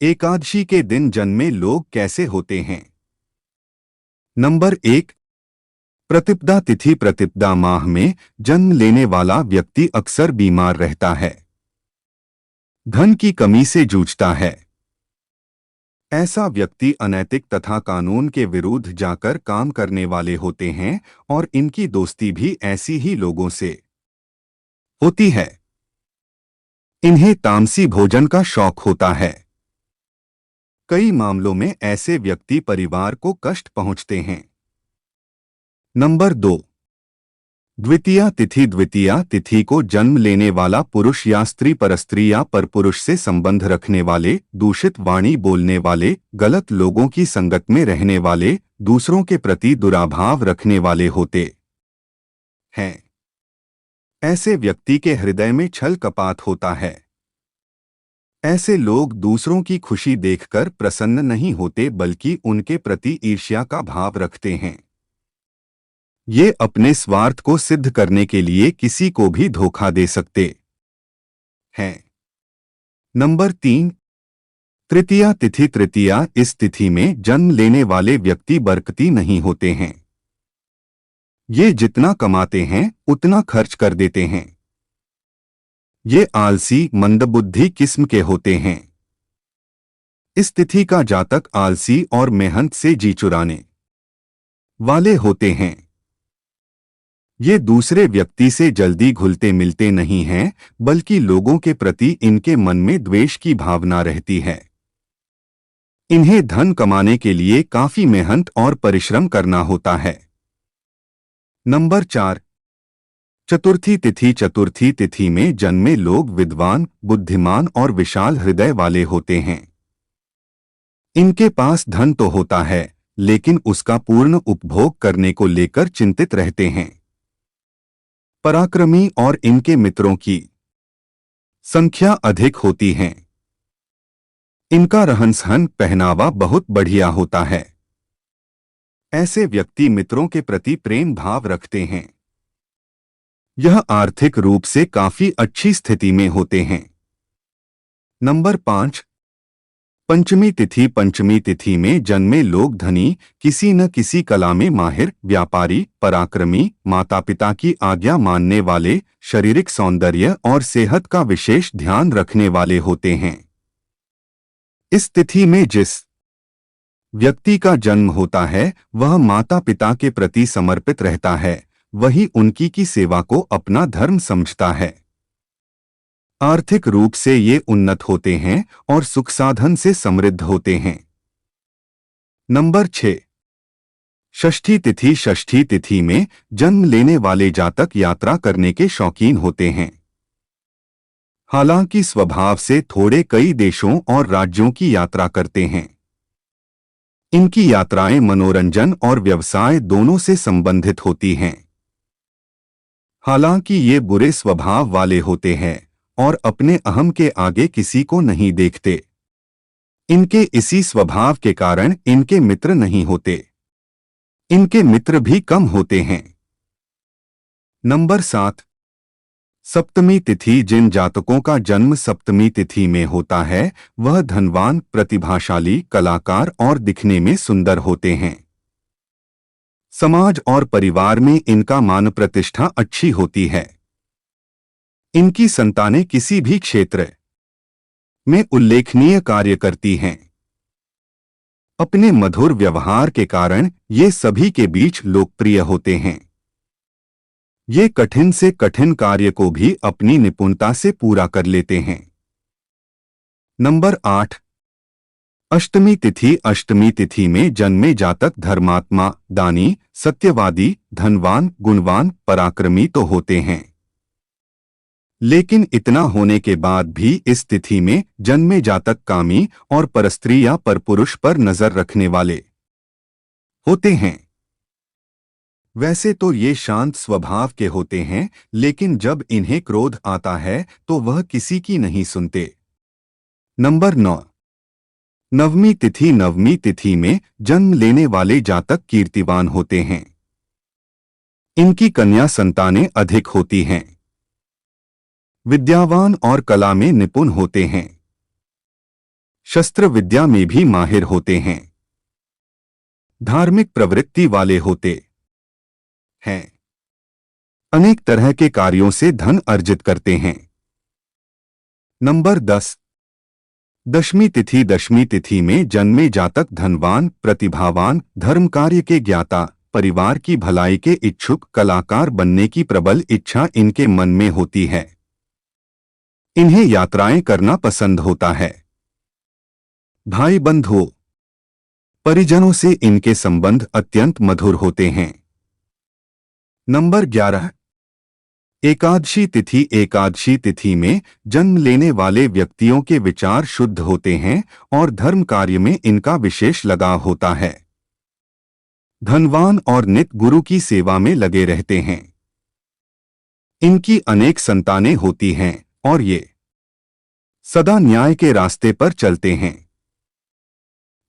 एकादशी के दिन जन्मे लोग कैसे होते हैं? नंबर 1। प्रतिपदा तिथि। प्रतिपदा माह में जन्म लेने वाला व्यक्ति अक्सर बीमार रहता है, धन की कमी से जूझता है। ऐसा व्यक्ति अनैतिक तथा कानून के विरुद्ध जाकर काम करने वाले होते हैं और इनकी दोस्ती भी ऐसी ही लोगों से होती है। इन्हें तामसी भोजन का शौक होता है। कई मामलों में ऐसे व्यक्ति परिवार को कष्ट पहुंचते हैं। नंबर 2। द्वितीया तिथि। द्वितीया तिथि को जन्म लेने वाला पुरुष या स्त्री परस्त्री या परपुरुष से संबंध रखने वाले, दूषित वाणी बोलने वाले, गलत लोगों की संगत में रहने वाले, दूसरों के प्रति दुराभाव रखने वाले होते हैं। ऐसे व्यक्ति के हृदय में छल कपात होता है। ऐसे लोग दूसरों की खुशी देखकर प्रसन्न नहीं होते बल्कि उनके प्रति ईर्ष्या का भाव रखते हैं। ये अपने स्वार्थ को सिद्ध करने के लिए किसी को भी धोखा दे सकते हैं। नंबर 3। तृतीया तिथि। तृतीया इस तिथि में जन्म लेने वाले व्यक्ति बरकती नहीं होते हैं। ये जितना कमाते हैं उतना खर्च कर देते हैं। ये आलसी मंदबुद्धि किस्म के होते हैं। इस तिथि का जातक आलसी और मेहनत से जी चुराने वाले होते हैं। ये दूसरे व्यक्ति से जल्दी घुलते मिलते नहीं हैं, बल्कि लोगों के प्रति इनके मन में द्वेष की भावना रहती है। इन्हें धन कमाने के लिए काफी मेहनत और परिश्रम करना होता है। नंबर 4। चतुर्थी तिथि। चतुर्थी तिथि में जन्मे लोग विद्वान, बुद्धिमान और विशाल हृदय वाले होते हैं। इनके पास धन तो होता है, लेकिन उसका पूर्ण उपभोग करने को लेकर चिंतित रहते हैं। पराक्रमी और इनके मित्रों की संख्या अधिक होती है। इनका रहन-सहन, पहनावा बहुत बढ़िया होता है। ऐसे व्यक्ति मित्रों के प्रति प्रेम भाव रखते हैं। यह आर्थिक रूप से काफी अच्छी स्थिति में होते हैं। नंबर 5। पंचमी तिथि। पंचमी तिथि में जन्मे लोग धनी, किसी न किसी कला में माहिर, व्यापारी, पराक्रमी, माता पिता की आज्ञा मानने वाले, शारीरिक सौंदर्य और सेहत का विशेष ध्यान रखने वाले होते हैं। इस तिथि में जिस व्यक्ति का जन्म होता है वह माता पिता के प्रति समर्पित रहता है, वही उनकी की सेवा को अपना धर्म समझता है। आर्थिक रूप से ये उन्नत होते हैं और सुख साधन से समृद्ध होते हैं। नंबर 6। षष्ठी तिथि। षष्ठी तिथि में जन्म लेने वाले जातक यात्रा करने के शौकीन होते हैं। हालांकि स्वभाव से थोड़े कई देशों और राज्यों की यात्रा करते हैं। इनकी यात्राएं मनोरंजन और व्यवसाय दोनों से संबंधित होती हैं। हालांकि ये बुरे स्वभाव वाले होते हैं और अपने अहम के आगे किसी को नहीं देखते। इनके इसी स्वभाव के कारण इनके मित्र नहीं होते। इनके मित्र भी कम होते हैं। नंबर 7। सप्तमी तिथि। जिन जातकों का जन्म सप्तमी तिथि में होता है वह धनवान, प्रतिभाशाली, कलाकार और दिखने में सुंदर होते हैं। समाज और परिवार में इनका मान प्रतिष्ठा अच्छी होती है। इनकी संतानें किसी भी क्षेत्र में उल्लेखनीय कार्य करती हैं। अपने मधुर व्यवहार के कारण ये सभी के बीच लोकप्रिय होते हैं। ये कठिन से कठिन कार्य को भी अपनी निपुणता से पूरा कर लेते हैं। नंबर 8। अष्टमी तिथि। अष्टमी तिथि में जन्मे जातक धर्मात्मा, दानी, सत्यवादी, धनवान, गुणवान, पराक्रमी तो होते हैं, लेकिन इतना होने के बाद भी इस तिथि में जन्मे जातक कामी और परस्त्री या परपुरुष पर नजर रखने वाले होते हैं। वैसे तो ये शांत स्वभाव के होते हैं, लेकिन जब इन्हें क्रोध आता है तो वह किसी की नहीं सुनते। नंबर 9। नवमी तिथि। नवमी तिथि में जन्म लेने वाले जातक कीर्तिवान होते हैं। इनकी कन्या संतानें अधिक होती हैं। विद्यावान और कला में निपुण होते हैं। शस्त्र विद्या में भी माहिर होते हैं। धार्मिक प्रवृत्ति वाले होते हैं। अनेक तरह के कार्यों से धन अर्जित करते हैं। नंबर 10, दशमी तिथि में जन्मे जातक धनवान, प्रतिभावान, धर्म कार्य के ज्ञाता, परिवार की भलाई के इच्छुक, कलाकार बनने की प्रबल इच्छा इनके मन में होती है। इन्हें यात्राएं करना पसंद होता है। भाई बंधुओं, परिजनों से इनके संबंध अत्यंत मधुर होते हैं। नंबर 11, एकादशी तिथि में जन्म लेने वाले व्यक्तियों के विचार शुद्ध होते हैं और धर्म कार्य में इनका विशेष लगाव होता है। धनवान और नित गुरु की सेवा में लगे रहते हैं। इनकी अनेक संतानें होती हैं और ये सदा न्याय के रास्ते पर चलते हैं।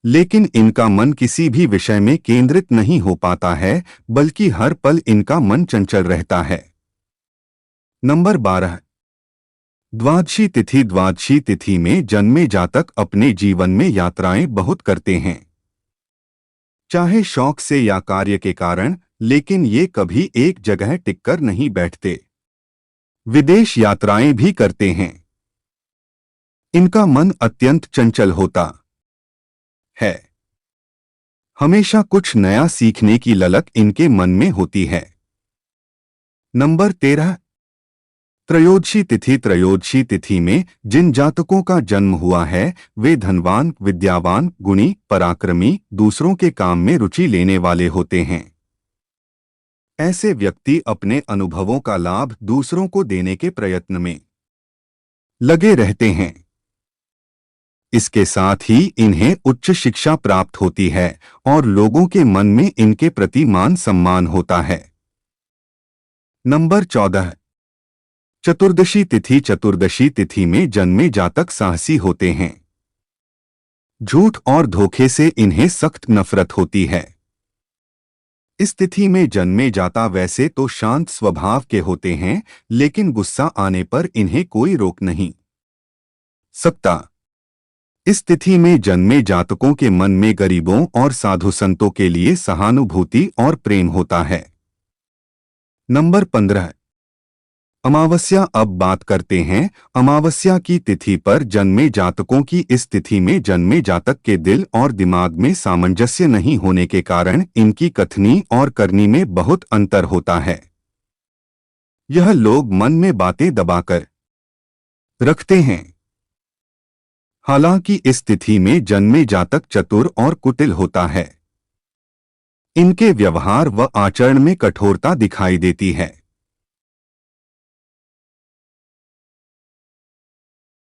लेकिन इनका मन किसी भी विषय में केंद्रित नहीं हो पाता है, बल्कि हर पल इनका मन चंचल रहता है। नंबर 12, द्वादशी तिथि में जन्मे जातक अपने जीवन में यात्राएं बहुत करते हैं, चाहे शौक से या कार्य के कारण, लेकिन ये कभी एक जगह टिककर नहीं बैठते। विदेश यात्राएं भी करते हैं। इनका मन अत्यंत चंचल होता है। हमेशा कुछ नया सीखने की ललक इनके मन में होती है। नंबर 13, त्रयोदशी तिथि में जिन जातकों का जन्म हुआ है वे धनवान, विद्यावान, गुणी, पराक्रमी, दूसरों के काम में रुचि लेने वाले होते हैं। ऐसे व्यक्ति अपने अनुभवों का लाभ दूसरों को देने के प्रयत्न में लगे रहते हैं। इसके साथ ही इन्हें उच्च शिक्षा प्राप्त होती है और लोगों के मन में इनके प्रति मान सम्मान होता है। नंबर 14, चतुर्दशी तिथि में जन्मे जातक साहसी होते हैं। झूठ और धोखे से इन्हें सख्त नफरत होती है। इस तिथि में जन्मे जाता वैसे तो शांत स्वभाव के होते हैं, लेकिन गुस्सा आने पर इन्हें कोई रोक नहीं सकता। इस तिथि में जन्मे जातकों के मन में गरीबों और साधु संतों के लिए सहानुभूति और प्रेम होता है। नंबर 15, अमावस्या। अब बात करते हैं अमावस्या की तिथि पर जन्मे जातकों की। इस तिथि में जन्मे जातक के दिल और दिमाग में सामंजस्य नहीं होने के कारण इनकी कथनी और करनी में बहुत अंतर होता है। यह लोग मन में बातें दबाकर रखते हैं। हालांकि इस तिथि में जन्मे जातक चतुर और कुटिल होता है। इनके व्यवहार व आचरण में कठोरता दिखाई देती है।